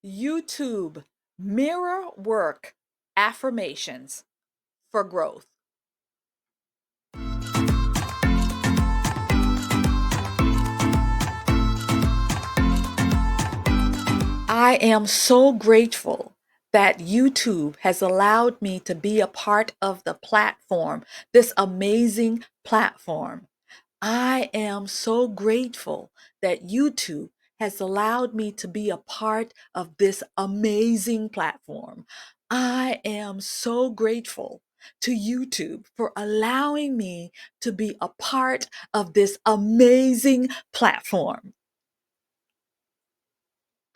YouTube mirror work affirmations for growth. I am so grateful that YouTube has allowed me to be a part of the platform, this amazing platform. I am so grateful that YouTube has allowed me to be a part of this amazing platform. I am so grateful to YouTube for allowing me to be a part of this amazing platform.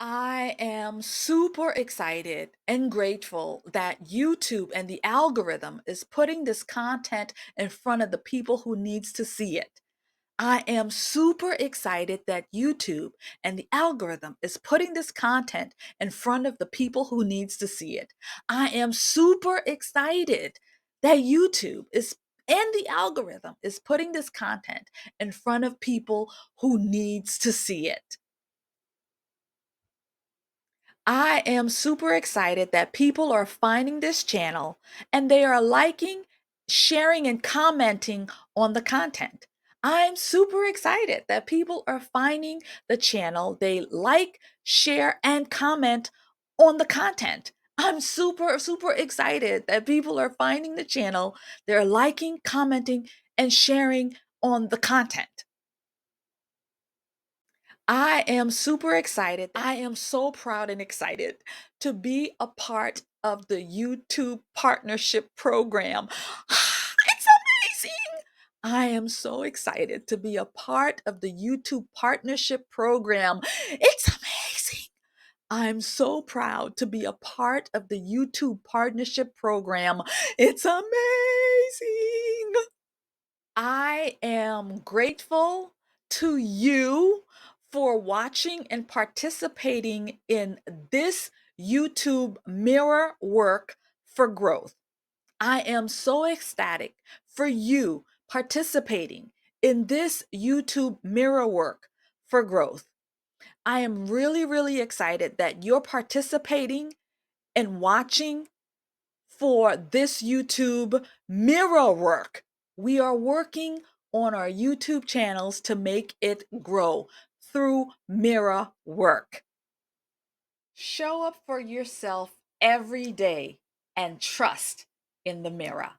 I am super excited and grateful that YouTube and the algorithm is putting this content in front of the people who needs to see it. I am super excited that YouTube and the algorithm is putting this content in front of the people who needs to see it. I am super excited that YouTube is and the algorithm is putting this content in front of people who needs to see it. I am super excited that people are finding this channel and they are liking, sharing, and commenting on the content. I'm super excited that people are finding the channel. They like, share, and comment on the content. I'm super excited that people are finding the channel. They're liking, commenting, and sharing on the content. I am super excited. I am so proud and excited to be a part of the YouTube partnership program. It's amazing. I am so excited to be a part of the YouTube partnership program. It's amazing. I'm so proud to be a part of the YouTube partnership program. It's amazing. I am grateful to you for watching and participating in this YouTube mirror work for growth. I am so ecstatic for you participating in this YouTube mirror work for growth. I am really excited that you're participating and watching for this YouTube mirror work. We are working on our YouTube channels to make it grow through mirror work. Show up for yourself every day and trust in the mirror.